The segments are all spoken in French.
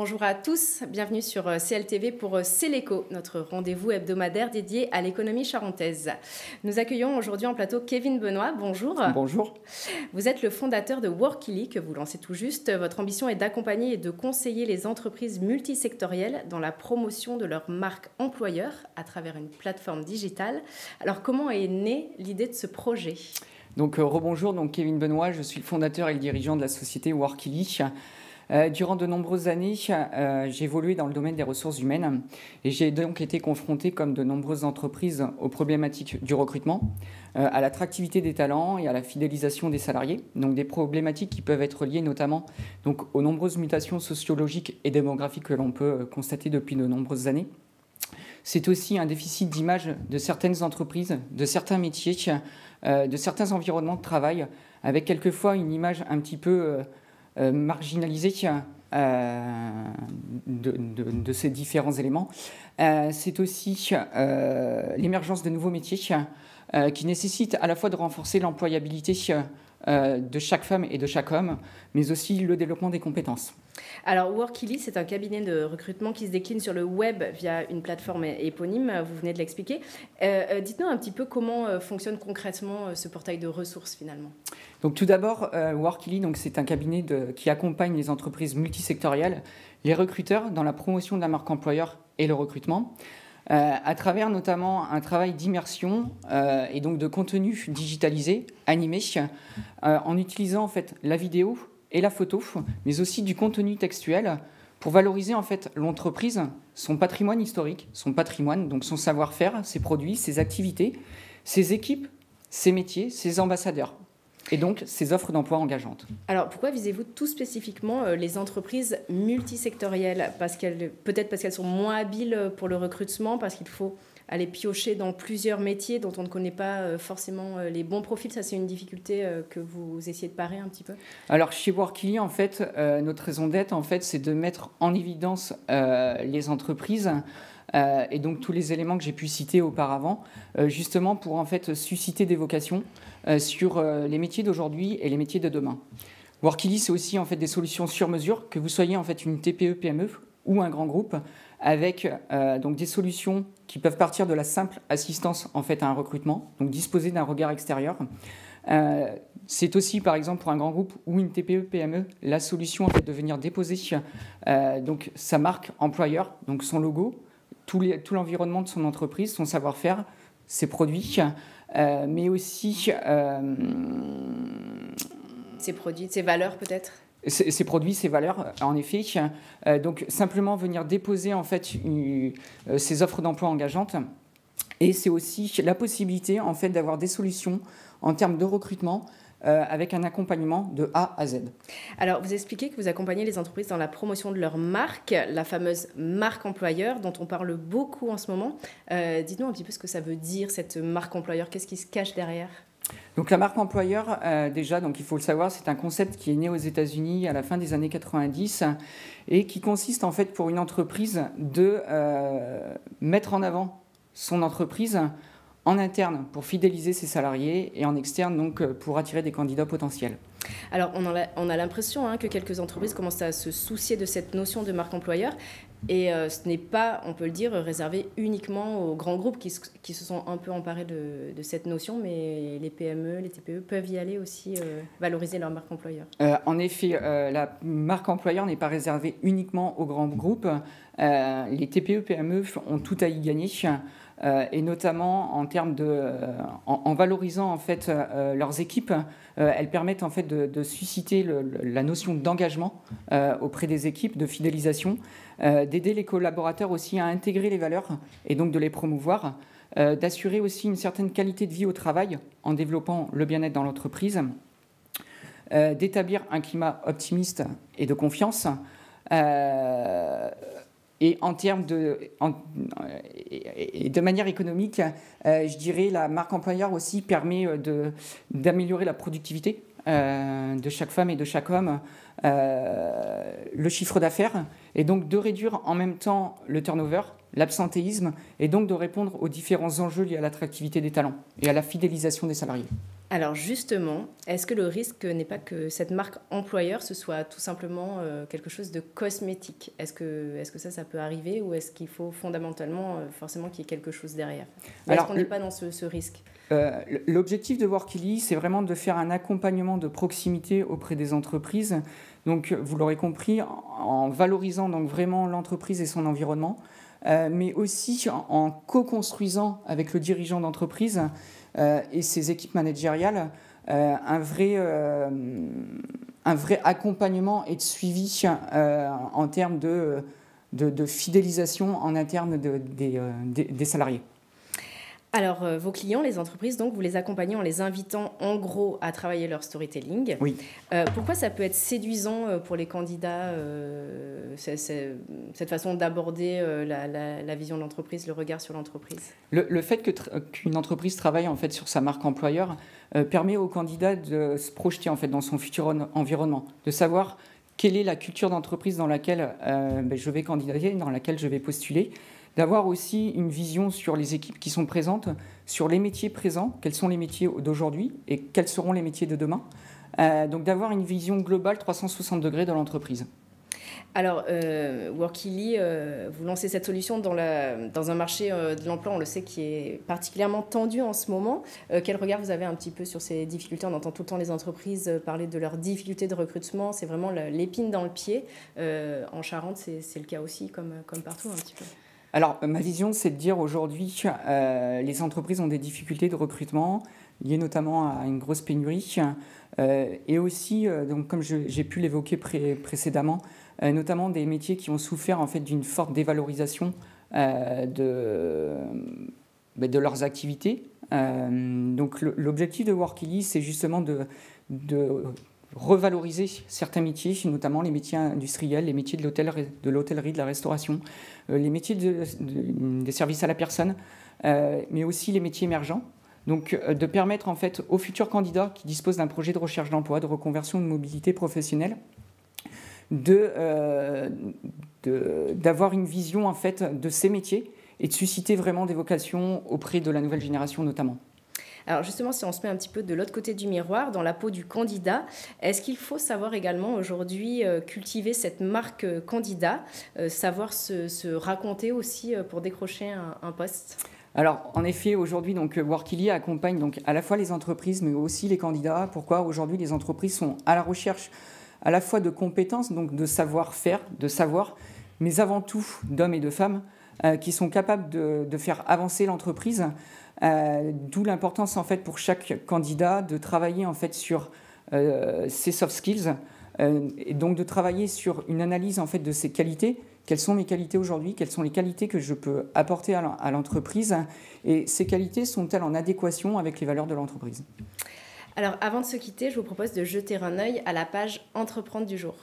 Bonjour à tous, bienvenue sur CLTV pour C'est l'écho, notre rendez-vous hebdomadaire dédié à l'économie charentaise. Nous accueillons aujourd'hui en plateau Kevin Benoît, bonjour. Bonjour. Vous êtes le fondateur de Workily, que vous lancez tout juste. Votre ambition est d'accompagner et de conseiller les entreprises multisectorielles dans la promotion de leur marque employeur à travers une plateforme digitale. Alors comment est née l'idée de ce projet ? Donc rebonjour, donc Kevin Benoît, je suis le fondateur et le dirigeant de la société Workily. Durant de nombreuses années, j'ai évolué dans le domaine des ressources humaines et j'ai donc été confronté, comme de nombreuses entreprises, aux problématiques du recrutement, à l'attractivité des talents et à la fidélisation des salariés. Donc des problématiques qui peuvent être liées notamment donc, aux nombreuses mutations sociologiques et démographiques que l'on peut constater depuis de nombreuses années. C'est aussi un déficit d'image de certaines entreprises, de certains métiers, de certains environnements de travail, avec quelquefois une image un petit peu marginalisée de ces différents éléments. C'est aussi l'émergence de nouveaux métiers qui nécessitent à la fois de renforcer l'employabilité de chaque femme et de chaque homme, mais aussi le développement des compétences. Alors Workily, c'est un cabinet de recrutement qui se décline sur le web via une plateforme éponyme, vous venez de l'expliquer. Dites-nous un petit peu comment fonctionne concrètement ce portail de ressources finalement. Donc tout d'abord, Workily, c'est un cabinet qui accompagne les entreprises multisectorielles, les recruteurs dans la promotion de la marque employeur et le recrutement, à travers notamment un travail d'immersion et donc de contenu digitalisé, animé, en utilisant en fait la vidéo et la photo, mais aussi du contenu textuel pour valoriser en fait l'entreprise, son patrimoine historique, son patrimoine, donc son savoir-faire, ses produits, ses activités, ses équipes, ses métiers, ses ambassadeurs. Et donc, ces offres d'emploi engageantes. Alors, pourquoi visez-vous tout spécifiquement les entreprises multisectorielles ? Peut-être parce qu'elles sont moins habiles pour le recrutement, parce qu'il faut aller piocher dans plusieurs métiers dont on ne connaît pas forcément les bons profils. Ça, c'est une difficulté que vous essayez de parer un petit peu ? Alors, chez Workily, en fait, notre raison d'être, en fait, c'est de mettre en évidence les entreprises et donc tous les éléments que j'ai pu citer auparavant, justement pour en fait susciter des vocations sur les métiers d'aujourd'hui et les métiers de demain. Workily, c'est aussi en fait des solutions sur mesure, que vous soyez en fait une TPE-PME ou un grand groupe, avec donc des solutions qui peuvent partir de la simple assistance en fait à un recrutement, donc disposer d'un regard extérieur. C'est aussi, par exemple, pour un grand groupe ou une TPE-PME, la solution en fait, de venir déposer donc, sa marque employeur, donc son logo, tout l'environnement de son entreprise, son savoir-faire, ses produits, mais aussi... ses produits, ses valeurs peut-être ? Ces produits, ces valeurs, en effet. Donc, simplement venir déposer en fait ces offres d'emploi engageantes. Et c'est aussi la possibilité en fait d'avoir des solutions en termes de recrutement avec un accompagnement de A à Z. Alors, vous expliquez que vous accompagnez les entreprises dans la promotion de leur marque, la fameuse marque employeur dont on parle beaucoup en ce moment. Dites-nous un petit peu ce que ça veut dire, cette marque employeur. Qu'est-ce qui se cache derrière ? Donc la marque employeur, déjà, donc il faut le savoir, c'est un concept qui est né aux États-Unis à la fin des années 90 et qui consiste en fait pour une entreprise de mettre en avant son entreprise en interne pour fidéliser ses salariés et en externe donc pour attirer des candidats potentiels. Alors on a l'impression que quelques entreprises commencent à se soucier de cette notion de marque employeur et ce n'est pas, on peut le dire, réservé uniquement aux grands groupes qui se sont un peu emparés de cette notion, mais les PME, les TPE peuvent y aller aussi valoriser leur marque employeur. En effet, la marque employeur n'est pas réservée uniquement aux grands groupes. Les TPE, PME ont tout à y gagner. Et notamment en termes en valorisant en fait leurs équipes, elles permettent en fait de susciter la notion d'engagement auprès des équipes, de fidélisation, d'aider les collaborateurs aussi à intégrer les valeurs et donc de les promouvoir, d'assurer aussi une certaine qualité de vie au travail en développant le bien-être dans l'entreprise, d'établir un climat optimiste et de confiance. Et en termes de manière économique, je dirais la marque employeur aussi permet d'améliorer la productivité de chaque femme et de chaque homme, le chiffre d'affaires, et donc de réduire en même temps le turnover, l'absentéisme, et donc de répondre aux différents enjeux liés à l'attractivité des talents et à la fidélisation des salariés. Alors justement, est-ce que le risque n'est pas que cette marque employeur, ce soit tout simplement quelque chose de cosmétique? Est-ce que ça peut arriver ou est-ce qu'il faut fondamentalement forcément qu'il y ait quelque chose derrière? Est-ce qu'on n'est pas dans ce risque? L'objectif de Workily, c'est vraiment de faire un accompagnement de proximité auprès des entreprises. Donc, vous l'aurez compris, en valorisant donc vraiment l'entreprise et son environnement, mais aussi en co-construisant avec le dirigeant d'entreprise et ses équipes managériales un vrai accompagnement et de suivi en termes de fidélisation en interne des salariés. Alors, vos clients, les entreprises, donc, vous les accompagnez en les invitant, en gros, à travailler leur storytelling. Oui. Pourquoi ça peut être séduisant pour les candidats, cette façon d'aborder la vision de l'entreprise, le regard sur l'entreprise? Le fait qu'une entreprise travaille en fait sur sa marque employeur permet aux candidats de se projeter en fait dans son futur environnement, de savoir quelle est la culture d'entreprise dans laquelle je vais candidater, dans laquelle je vais postuler, d'avoir aussi une vision sur les équipes qui sont présentes, sur les métiers présents, quels sont les métiers d'aujourd'hui et quels seront les métiers de demain. Donc d'avoir une vision globale 360 degrés de l'entreprise. Alors, Workily, vous lancez cette solution dans un marché de l'emploi, on le sait, qui est particulièrement tendu en ce moment. Quel regard vous avez un petit peu sur ces difficultés? On entend tout le temps les entreprises parler de leurs difficultés de recrutement. C'est vraiment l'épine dans le pied. En Charente, c'est le cas aussi, comme partout un petit peu. Alors, ma vision, c'est de dire aujourd'hui, les entreprises ont des difficultés de recrutement, liées notamment à une grosse pénurie, et aussi, donc, comme j'ai pu l'évoquer précédemment, notamment des métiers qui ont souffert en fait, d'une forte dévalorisation de leurs activités. Donc, l'objectif de Workily, c'est justement de revaloriser certains métiers, notamment les métiers industriels, les métiers de l'hôtellerie, de la restauration, les métiers des services à la personne, mais aussi les métiers émergents. Donc, de permettre en fait aux futurs candidats qui disposent d'un projet de recherche d'emploi, de reconversion, de mobilité professionnelle, d'avoir une vision en fait de ces métiers et de susciter vraiment des vocations auprès de la nouvelle génération notamment. Alors justement, si on se met un petit peu de l'autre côté du miroir, dans la peau du candidat, est-ce qu'il faut savoir également aujourd'hui cultiver cette marque candidat, savoir se raconter aussi pour décrocher un poste? Alors, en effet, aujourd'hui, Workily accompagne donc à la fois les entreprises, mais aussi les candidats. Pourquoi? Aujourd'hui, les entreprises sont à la recherche à la fois de compétences, donc de savoir-faire, de savoir, mais avant tout d'hommes et de femmes qui sont capables de faire avancer l'entreprise. D'où l'importance en fait pour chaque candidat de travailler en fait sur ses soft skills et donc de travailler sur une analyse en fait de ses qualités. Quelles sont mes qualités aujourd'hui? Quelles sont les qualités que je peux apporter à l'entreprise? Et ces qualités sont-elles en adéquation avec les valeurs de l'entreprise? Alors, avant de se quitter, je vous propose de jeter un œil à la page Entreprendre du jour.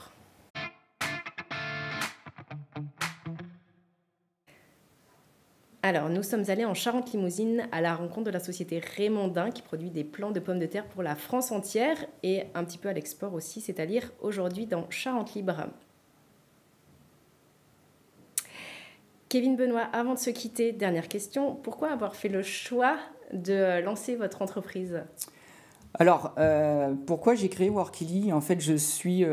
Alors, nous sommes allés en Charente-Limousine à la rencontre de la société Raymondin qui produit des plants de pommes de terre pour la France entière et un petit peu à l'export aussi, c'est à lire aujourd'hui dans Charente Libre. Kevin Benoît, avant de se quitter, dernière question. Pourquoi avoir fait le choix de lancer votre entreprise? Alors, pourquoi j'ai créé Workily? En fait, je suis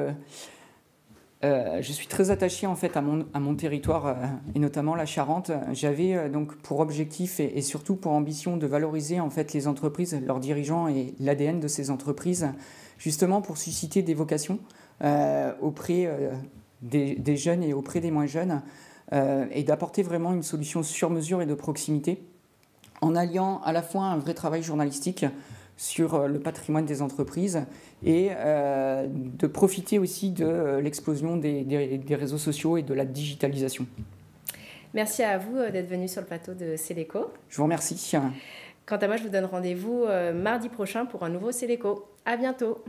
très attaché en fait, à mon territoire et notamment la Charente. J'avais donc pour objectif et surtout pour ambition de valoriser en fait, les entreprises, leurs dirigeants et l'ADN de ces entreprises, justement pour susciter des vocations auprès des jeunes et auprès des moins jeunes et d'apporter vraiment une solution sur mesure et de proximité en alliant à la fois un vrai travail journalistique sur le patrimoine des entreprises et de profiter aussi de l'explosion des réseaux sociaux et de la digitalisation. Merci à vous d'être venu sur le plateau de Céléco. Je vous remercie. Quant à moi, je vous donne rendez-vous mardi prochain pour un nouveau Céléco. À bientôt.